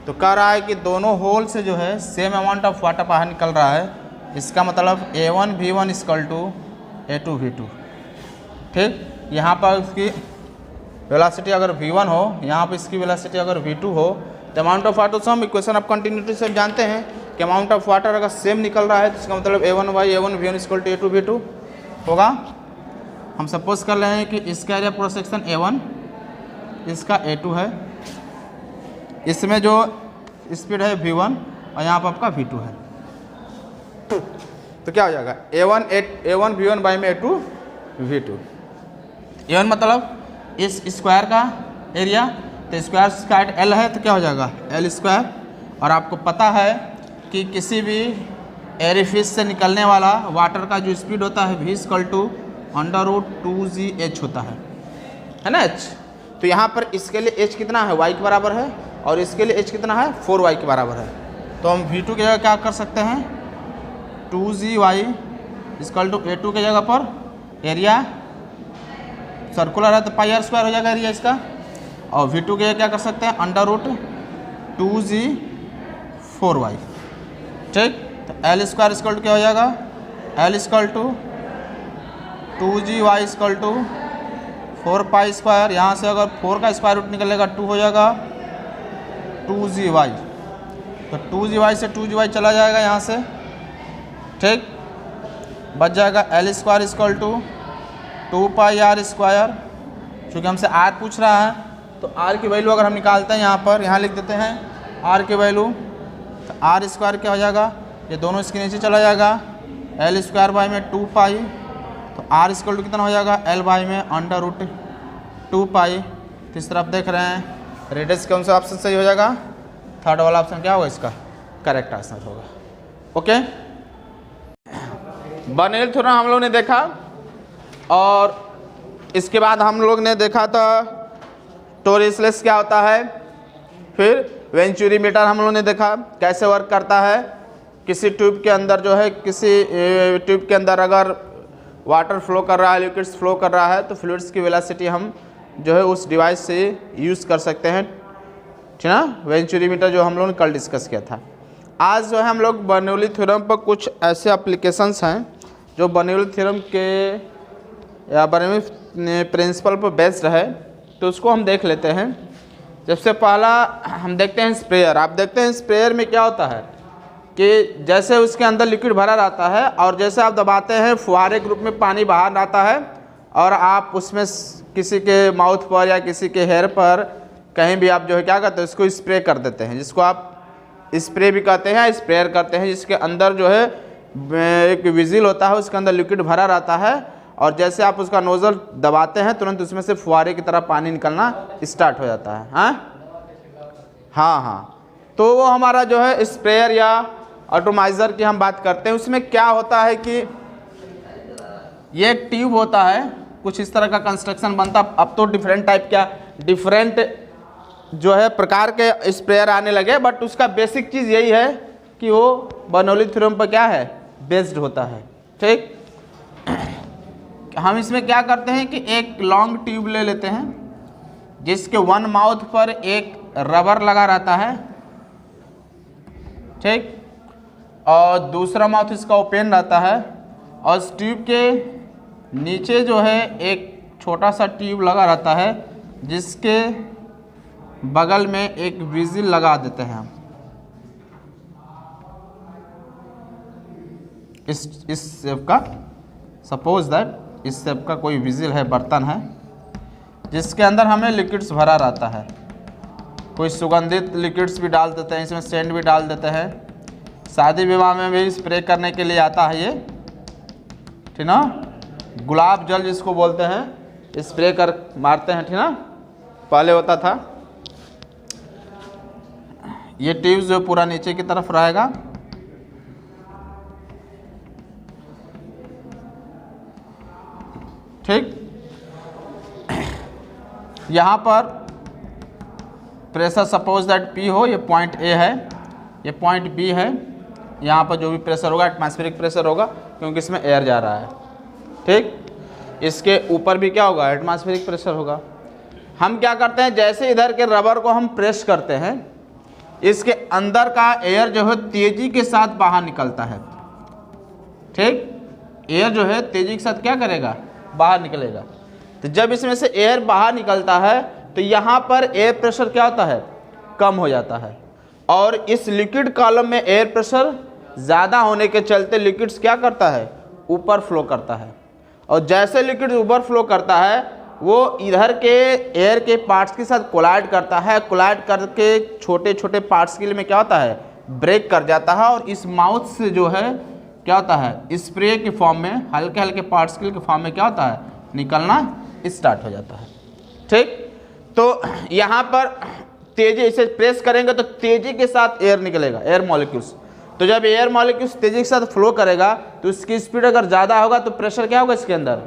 तो कह रहा है कि दोनों होल से जो है सेम अमाउंट ऑफ वाटर बाहर निकल रहा है, इसका मतलब A1 V1 equal to A2 V2। ठीक, यहाँ पर उसकी वेलोसिटी अगर V1 हो, यहाँ पर इसकी वेलोसिटी अगर V2 हो, तो अमाउंट ऑफ वाटर से हम इक्वेशन ऑफ कंटिन्यूटी से जानते हैं कि अमाउंट ऑफ वाटर अगर सेम निकल रहा है तो इसका मतलब A1 V1 equal to A2 V2 होगा। हम सपोज कर रहे हैं कि इसका एरिया क्रॉस सेक्शन A1, इसका A2 है, इसमें जो स्पीड है V1 और यहाँ पर आपका V2 है। तो क्या हो जाएगा A1 V1 बाई में A2 V2। A1 मतलब इस स्क्वायर का एरिया, तो स्क्वायर साइड L है तो क्या हो जाएगा L स्क्वायर। और आपको पता है कि किसी भी एरिफिस से निकलने वाला वाटर का जो स्पीड होता है V √2GH होता है ना H। तो यहाँ पर इसके लिए H कितना है y के बराबर है और इसके लिए H कितना है 4y के बराबर है। तो हम V2 की जगह क्या कर सकते हैं 2GY = A2 की जगह पर एरिया सर्कुलर है तो पाई r स्क्वायर हो जाएगा एरिया इसका। और V2 की जगह क्या कर सकते हैं √2G4y। ठीक, तो L स्क्वायर = क्या हो जाएगा L = 2GY = 4 पाई स्क्वायर। यहाँ से अगर 4 का स्क्वायर रूट निकलेगा 2 हो जाएगा 2GY। तो 2GY से 2GY चला जाएगा यहाँ से। ठीक, बच जाएगा L स्क्वायर = 2 पाई r स्क्वायर। चूँकि हमसे r पूछ रहा है तो r की वैल्यू अगर हम निकालते हैं यहाँ पर, यहाँ लिख देते हैं r की वैल्यू, तो r स्क्वायर क्या हो जाएगा, ये दोनों इसके नीचे चला जाएगा L स्क्वायर बाई में 2 पाई। तो r = कितना हो जाएगा L बाई में √2 पाई। तो इस तरफ देख रहे हैं रेडियस कौन सा ऑप्शन सही हो जाएगा, थर्ड वाला ऑप्शन क्या होगा इसका करेक्ट आंसर होगा। ओके, बर्नौली थ्योरम हम लोग ने देखा और इसके बाद हम लोग ने देखा था टोरिसलेस क्या होता है, फिर वेंचुरी मीटर हम लोग ने देखा कैसे वर्क करता है। किसी ट्यूब के अंदर जो है, किसी ट्यूब के अंदर अगर वाटर फ्लो कर रहा है, लिक्विड्स फ्लो कर रहा है, तो फ्लूइड्स की वेलोसिटी हम जो है उस डिवाइस से यूज़ कर सकते हैं। ठीक ना, वेंचुरी मीटर जो हम लोगों ने कल डिस्कस किया था। आज जो है हम लोग बर्नौली थ्योरम पर कुछ ऐसे एप्लीकेशंस हैं जो बर्नौली थ्योरम के या बर्नौली प्रिंसिपल पर बेस्ड है, तो उसको हम देख लेते हैं। सबसे पहला हम देखते हैं स्प्रेयर। आप देखते हैं स्प्रेयर में क्या होता है कि जैसे उसके अंदर लिक्विड भरा रहता है और जैसे आप दबाते हैं फुहारे के रूप में पानी बाहर आता है और आप उसमें किसी के माउथ पर या किसी के हेयर पर कहीं भी आप जो है क्या करते हैं उसको स्प्रे कर देते हैं, जिसको आप स्प्रे भी कहते हैं या स्प्रेयर करते हैं, जिसके अंदर जो है एक विजिल होता है, उसके अंदर लिक्विड भरा रहता है और जैसे आप उसका नोजल दबाते हैं तुरंत उसमें से फुहारे की तरह पानी निकलना स्टार्ट हो जाता है। हाँ, तो वो हमारा जो है स्प्रेयर या एटोमाइज़र की हम बात करते हैं। उसमें क्या होता है कि ये एक ट्यूब होता है, कुछ इस तरह का कंस्ट्रक्शन बनता। अब तो डिफरेंट जो है प्रकार के स्प्रेयर आने लगे, बट उसका बेसिक चीज़ यही है कि वो बर्नौली थ्योरम पर क्या है बेस्ड होता है। ठीक, हम इसमें क्या करते हैं कि एक लॉन्ग ट्यूब ले लेते हैं जिसके वन माउथ पर एक रबर लगा रहता है। ठीक, और दूसरा माउथ इसका ओपन रहता है और इस ट्यूब के नीचे जो है एक छोटा सा ट्यूब लगा रहता है जिसके बगल में एक विजिल लगा देते हैं हम। इस शेप का, सपोज दैट इस शेप का कोई विजिल है, बर्तन है जिसके अंदर हमें लिक्विड्स भरा रहता है। कोई सुगंधित लिक्विड्स भी डाल देते हैं, इसमें सेंट भी डाल देते हैं। शादी विवाह में भी स्प्रे करने के लिए आता है ये, ठीक ना, गुलाब जल जिसको बोलते हैं, स्प्रे कर मारते हैं, ठीक ना, पहले होता था। ये ट्यूब जो पूरा नीचे की तरफ रहेगा, ठीक। यहाँ पर प्रेशर सपोज दैट P हो, ये पॉइंट A है, ये पॉइंट B है। यहाँ पर जो भी प्रेशर होगा एटमॉस्फेरिक प्रेशर होगा क्योंकि इसमें एयर जा रहा है। ठीक, इसके ऊपर भी क्या होगा एटमॉस्फेरिक प्रेशर होगा। हम क्या करते हैं, जैसे इधर के रबर को हम प्रेस करते हैं, इसके अंदर का एयर जो है तेजी के साथ बाहर निकलता है। ठीक, एयर जो है तेजी के साथ क्या करेगा, बाहर निकलेगा। तो जब इसमें से एयर बाहर निकलता है तो यहाँ पर एयर प्रेशर क्या होता है, कम हो जाता है। और इस लिक्विड कॉलम में एयर प्रेशर ज़्यादा होने के चलते लिक्विड्स क्या करता है, ऊपर फ्लो करता है। और जैसे लिक्विड ऊपर फ्लो करता है वो इधर के एयर के पार्ट्स के साथ कोलाइड करता है, कोलाइड करके छोटे छोटे पार्ट्स के लिए में क्या होता है, ब्रेक कर जाता है। और इस माउथ से जो है क्या होता है, स्प्रे के फॉर्म में, हल्के हल्के पार्टिकल के फॉर्म में क्या होता है, निकलना स्टार्ट हो जाता है। ठीक, तो यहाँ पर तेजी, इसे प्रेस करेंगे तो तेजी के साथ एयर निकलेगा, एयर मॉलिक्यूल्स। तो जब एयर मॉलिक्यूल्स तेजी के साथ फ्लो करेगा तो इसकी स्पीड अगर ज़्यादा होगा तो प्रेशर क्या होगा इसके अंदर,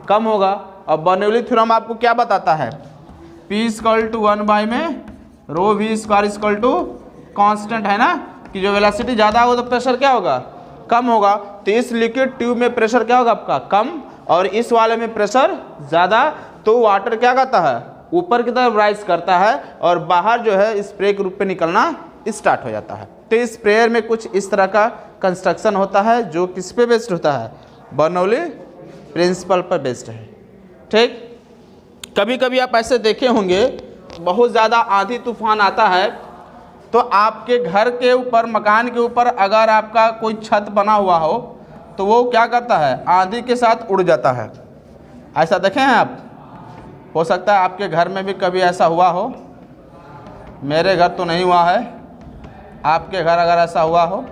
कम होगा। और बर्नौली थ्योरम आपको क्या बताता है, P = 1 में रो V² = कांस्टेंट है ना, कि जो वेलोसिटी ज़्यादा होगा तो प्रेशर क्या होगा, कम होगा। तो इस लिक्विड ट्यूब में प्रेशर क्या होगा आपका, कम, और इस वाले में प्रेशर ज़्यादा। तो वाटर क्या करता है, ऊपर की तरफ राइज करता है और बाहर जो है स्प्रे के रूप में निकलना स्टार्ट हो जाता है। तो इस स्प्रेयर में कुछ इस तरह का कंस्ट्रक्शन होता है जो किस पे बेस्ड होता है, बर्नौली प्रिंसिपल पर बेस्ड है। ठीक, कभी कभी आप ऐसे देखे होंगे, बहुत ज़्यादा आंधी तूफान आता है तो आपके घर के ऊपर, मकान के ऊपर अगर आपका कोई छत बना हुआ हो तो वो क्या करता है, आंधी के साथ उड़ जाता है। ऐसा देखे हैं आप, हो सकता है आपके घर में भी कभी ऐसा हुआ हो, मेरे घर तो नहीं हुआ है, आपके घर अगर ऐसा हुआ हो।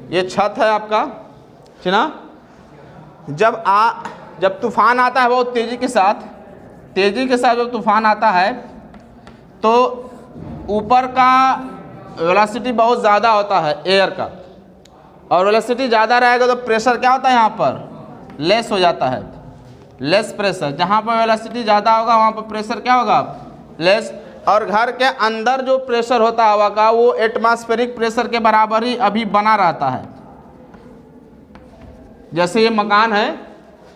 ये छत है आपका, ठीक ना, जब तूफान आता है बहुत तेज़ी के साथ जब तूफान आता है तो ऊपर का वेलोसिटी बहुत ज़्यादा होता है एयर का, और वेलोसिटी ज़्यादा रहेगा तो प्रेशर क्या होता है यहाँ पर, लेस हो जाता है, लेस प्रेशर। जहाँ पर वेलोसिटी ज़्यादा होगा वहाँ पर प्रेशर क्या होगा, लेस। और घर के अंदर जो प्रेशर होता है हवा का, वो एटमॉस्फेरिक प्रेशर के बराबर ही अभी बना रहता है। जैसे ये मकान है,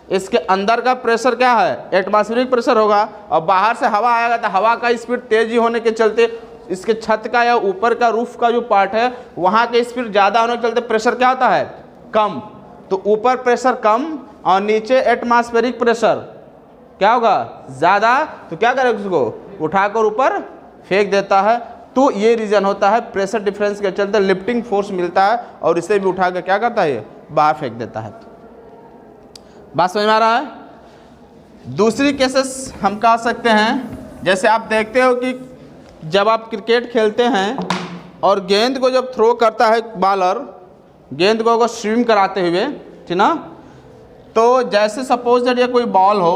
इसके अंदर का प्रेशर क्या है, एटमॉस्फेरिक प्रेशर होगा, और बाहर से हवा आएगा तो हवा का स्पीड तेजी होने के चलते इसके छत का या ऊपर का रूफ का जो पार्ट है वहाँ के स्पीड ज़्यादा होने के चलते प्रेशर क्या होता है, कम। तो ऊपर प्रेशर कम और नीचे एटमॉस्फेरिक प्रेशर क्या होगा, ज़्यादा। तो क्या करेगा, उसको उठाकर ऊपर फेंक देता है। तो ये रीज़न होता है, प्रेशर डिफरेंस के चलते लिफ्टिंग फोर्स मिलता है और इसे भी उठा कर क्या करता है, ये बाहर फेंक देता है। बात समझ में आ रहा है। दूसरी केसेस हम कह सकते हैं, जैसे आप देखते हो कि जब आप क्रिकेट खेलते हैं और गेंद को जब थ्रो करता है बॉलर, गेंद को अगर स्विम कराते हुए, ठीक ना, तो जैसे सपोज दैट ये कोई बॉल हो,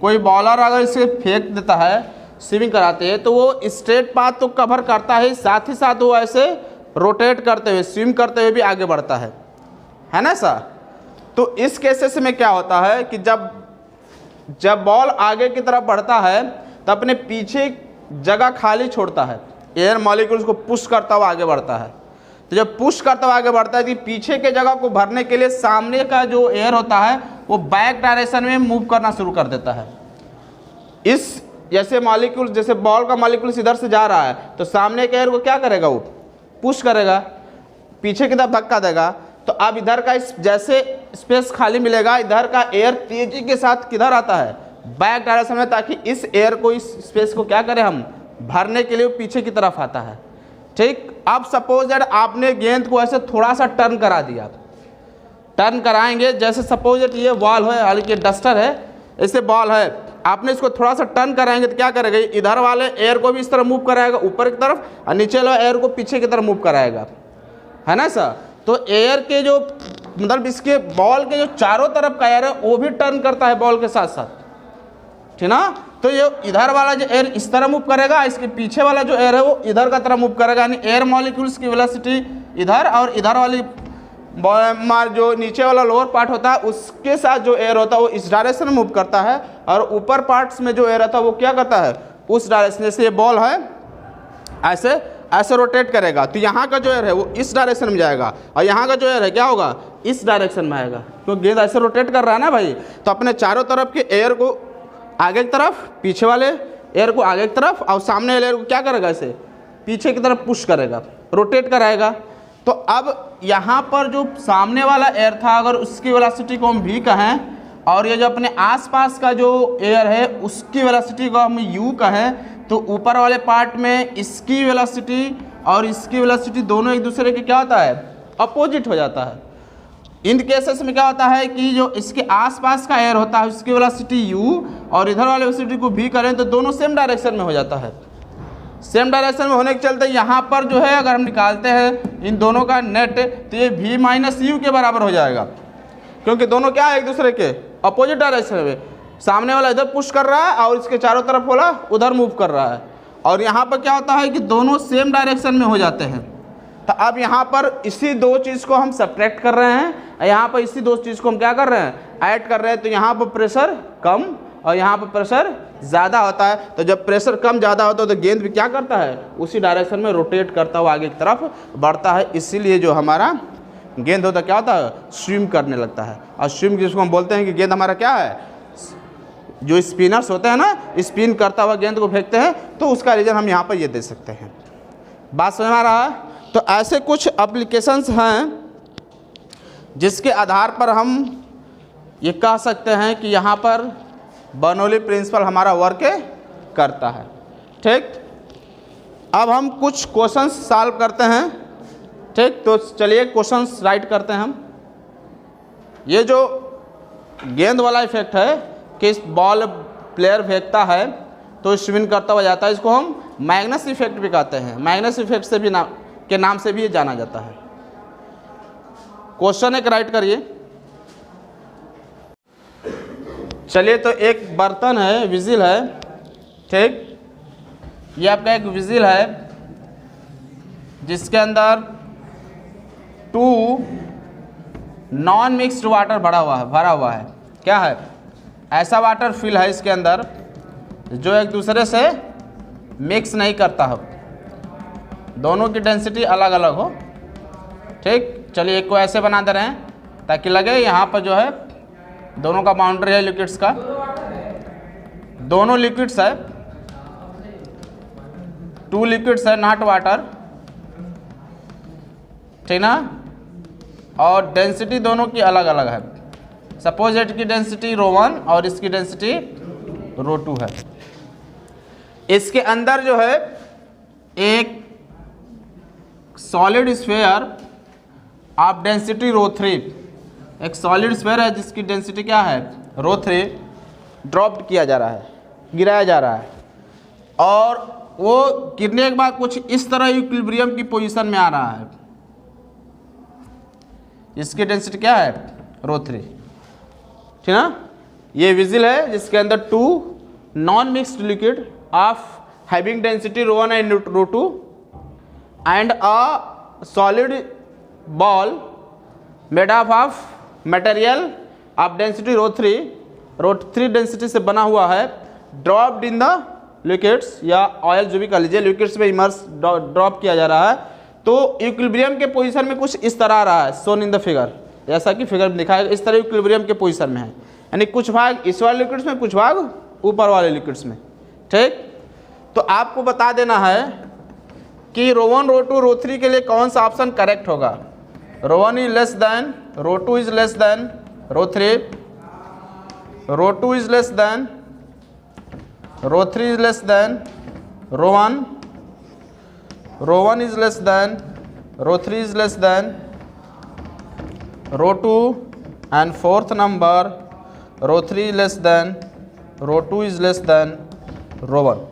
कोई बॉलर अगर इसे फेंक देता है स्विमिंग कराते हैं तो वो स्ट्रेट पाथ तो कवर करता है, साथ ही साथ वो ऐसे रोटेट करते हुए, स्विम करते हुए भी आगे बढ़ता है ना सर। तो इस केसेस में क्या होता है कि जब बॉल आगे की तरफ बढ़ता है तो अपने पीछे जगह खाली छोड़ता है, एयर मॉलिक्यूल्स को पुश करता हुआ आगे बढ़ता है। तो जब पुश करता हुआ आगे बढ़ता है तो पीछे के जगह को भरने के लिए सामने का जो एयर होता है वो बैक डायरेक्शन में मूव करना शुरू कर देता है। इस जैसे मॉलिक्यूल्स, जैसे बॉल का मॉलिक्यूल्स इधर से जा रहा है तो सामने के एयर को क्या करेगा, वो पुश करेगा, पीछे की तरफ धक्का देगा। तो अब इधर का जैसे स्पेस खाली मिलेगा, इधर का एयर तेजी के साथ किधर आता है, बैक डायरेक्शन में, ताकि इस एयर को, इस स्पेस को क्या करें हम, भरने के लिए पीछे की तरफ आता है। ठीक, अब सपोज दैट आपने गेंद को ऐसे थोड़ा सा टर्न करा दिया, टर्न कराएंगे, जैसे सपोज दैट ये बॉल है, हालांकि डस्टर है, ऐसे बॉल है, आपने इसको थोड़ा सा टर्न कराएंगे तो क्या करेगा, इधर वाले एयर को भी इस तरह मूव कराएगा ऊपर की तरफ और नीचे वाले एयर को पीछे की तरफ मूव कराएगा, है ना सर। तो एयर के जो मतलब इसके बॉल के जो चारों तरफ का एयर है वो भी टर्न करता है बॉल के साथ साथ, ठीक ना। तो ये इधर वाला जो एयर इस तरह मूव करेगा, इसके पीछे वाला जो एयर है वो इधर का तरफ मूव करेगा, यानी एयर मॉलिक्यूल्स की वेलोसिटी इधर, और इधर वाली जो नीचे वाला लोअर पार्ट होता है उसके साथ जो एयर होता है वो इस डायरेक्शन में मूव करता है, और ऊपर पार्ट्स में जो एयर होता है वो क्या करता है, उस डायरेक्शन। जैसे ये बॉल है ऐसे ऐसे रोटेट करेगा तो यहाँ का जो एयर है वो इस डायरेक्शन में जाएगा, और यहाँ का जो एयर है क्या होगा, इस डायरेक्शन में आएगा, क्योंकि गेंद ऐसे रोटेट कर रहा है ना भाई। तो अपने चारों तरफ के एयर को आगे की तरफ, पीछे वाले एयर को आगे की तरफ, और सामने वाले एयर को क्या करेगा, ऐसे पीछे की तरफ पुश करेगा, रोटेट कराएगा। तो अब यहाँ पर जो सामने वाला एयर था, अगर उसकी वेलोसिटी को हम v कहें, और ये जो अपने आसपास का जो एयर है उसकी वेलोसिटी को हम u कहें, तो ऊपर वाले पार्ट में इसकी वेलोसिटी और इसकी वेलोसिटी दोनों एक दूसरे के क्या होता है, अपोजिट हो जाता है। इन केसेस में क्या होता है कि जो इसके आसपास का एयर होता है उसकी वेलोसिटी u और इधर वाले वेलोसिटी को v करें तो दोनों सेम डायरेक्शन में हो जाता है। सेम डायरेक्शन में होने के चलते यहाँ पर जो है अगर हम निकालते हैं इन दोनों का नेट, तो ये v माइनस यू के बराबर हो जाएगा, क्योंकि दोनों क्या है एक दूसरे के अपोजिट डायरेक्शन में। सामने वाला इधर पुश कर रहा है और इसके चारों तरफ वाला उधर मूव कर रहा है, और यहाँ पर क्या होता है कि दोनों सेम डायरेक्शन में हो जाते हैं। तो अब यहाँ पर इसी दो चीज़ को हम सब्ट्रैक्ट कर रहे हैं, यहाँ पर इसी दो चीज़ को हम क्या कर रहे हैं, ऐड कर रहे हैं। तो यहाँ पर प्रेशर कम और यहाँ पर प्रेशर ज़्यादा होता है। तो जब प्रेशर कम ज़्यादा होता है तो गेंद भी क्या करता है, उसी डायरेक्शन में रोटेट करता हुआ आगे की तरफ बढ़ता है। इसीलिए जो हमारा गेंद होता है क्या होता है, स्विम करने लगता है। और स्विम जिसको हम बोलते हैं कि गेंद हमारा क्या है, जो स्पिनर्स होते हैं ना, स्पिन करता हुआ गेंद को फेंकते हैं, तो उसका रीज़न हम यहाँ पर ये दे सकते हैं। बात समझ में आ रहा है? तो ऐसे कुछ एप्लीकेशंस हैं जिसके आधार पर हम ये कह सकते हैं कि यहाँ पर बर्नौली प्रिंसिपल हमारा वर्क करता है। ठीक, अब हम कुछ क्वेश्चंस सॉल्व करते हैं। ठीक, तो चलिए क्वेश्चंस राइट करते हैं हम। ये जो गेंद वाला इफेक्ट है कि बॉल प्लेयर फेंकता है तो स्विंग करता हुआ जाता है, इसको हम मैग्नस इफेक्ट भी कहते हैं। मैग्नस इफेक्ट से भी के नाम से भी ये जाना जाता है। क्वेश्चन एक राइट करिए। चलिए, तो एक बर्तन है, विजिल है। ठीक, ये आपका एक विजिल है जिसके अंदर 2 नॉन मिक्स्ड वाटर भरा हुआ है। क्या है, ऐसा वाटर फिल है इसके अंदर जो एक दूसरे से मिक्स नहीं करता हो, दोनों की डेंसिटी अलग अलग हो। ठीक, चलिए एक को ऐसे बना दे रहे हैं ताकि लगे यहाँ पर जो है दोनों का बाउंड्री है लिक्विड्स का, दोनों लिक्विड्स है, 2 लिक्विड्स है नॉट वाटर। ठीक ना, और डेंसिटी दोनों की अलग अलग है। सपोज इट की डेंसिटी ρ1 और इसकी डेंसिटी ρ2 है। इसके अंदर जो है एक सॉलिड स्फीयर ऑफ डेंसिटी ρ3, एक सॉलिड स्फीयर है जिसकी डेंसिटी क्या है, ρ3, ड्रॉप्ड किया जा रहा है, गिराया जा रहा है, और वो गिरने के बाद कुछ इस तरह इक्विलिब्रियम की पोजीशन में आ रहा है। इसकी डेंसिटी क्या है, ρ3। ठीक ना, ये विजिल है जिसके अंदर 2 non mixed liquid of having density ρ1 and ρ2 and a solid ball made of material of density ρ3 density से बना हुआ है, ड्रॉप्ड इन द लिक्विड्स या ऑयल जो भी कह लीजिए, लिक्विड्स में इमर्स ड्रॉप किया जा रहा है। तो इक्विलिब्रियम के पोजीशन में कुछ इस तरह आ रहा है, सोन इन द फिगर, जैसा कि फिगर में दिखाया, इस तरह इक्विलिब्रियम के पोजीशन में है, यानी कुछ भाग इस वाले लिक्विड्स में, कुछ भाग ऊपर वाले लिक्विड्स में। ठीक, तो आपको बता देना है कि ρ1 ρ2 ρ3 के लिए कौन सा ऑप्शन करेक्ट होगा। ρ1 is less than, ρ2 is less than ρ3, ρ2 is less than, ρ3 is less than ρ1, ρ1 is less than, ρ3 is less than ρ2, and fourth number ρ3 is less than, ρ2 is less than ρ1।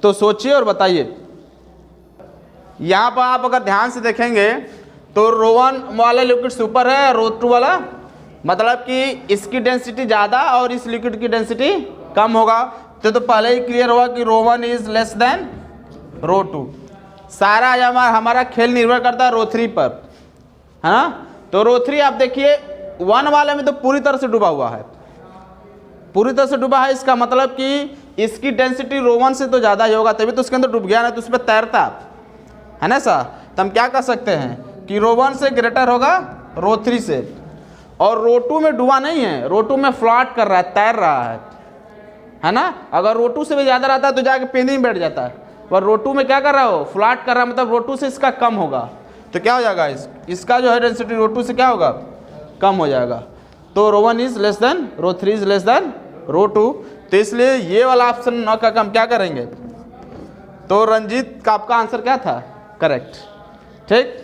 तो सोचिए और बताइए। यहाँ पर आप अगर ध्यान से देखेंगे तो ρ1 वाला लिक्विड सुपर है, ρ2 वाला, मतलब कि इसकी डेंसिटी ज़्यादा और इस लिक्विड की डेंसिटी कम होगा। तो पहले ही क्लियर हुआ कि ρ1 इज लेस देन ρ2। सारा हमारा खेल निर्भर करता है ρ3 पर, है ना। तो ρ3 आप देखिए 1 वाले में तो पूरी तरह से डूबा हुआ है, पूरी तरह से डूबा है। इसका मतलब कि इसकी डेंसिटी ρ1 से तो ज़्यादा ही होगा, तभी तो उसके अंदर डूब गया ना, तो उस पर तैरता है ना सा। तो हम क्या कर सकते हैं कि ρ1 से ग्रेटर होगा ρ3 से, और ρ2 में डूबा नहीं है, ρ2 में फ्लॉट कर रहा है, तैर रहा है ना। अगर ρ2 से भी ज़्यादा रहता है तो जाके पेंदी में बैठ जाता है, और ρ2 में क्या कर रहा हो, फ्लॉट कर रहा है, मतलब ρ2 से इसका कम होगा। तो क्या हो जाएगा, इसका जो है डेंसिटी ρ2 से क्या होगा, कम हो जाएगा। तो ρ1 is less than, ρ3 is less than ρ2। तो इसलिए ये वाला ऑप्शन न का हम क्या करेंगे। तो रंजीत का आपका आंसर क्या था, करेक्ट। ठीक।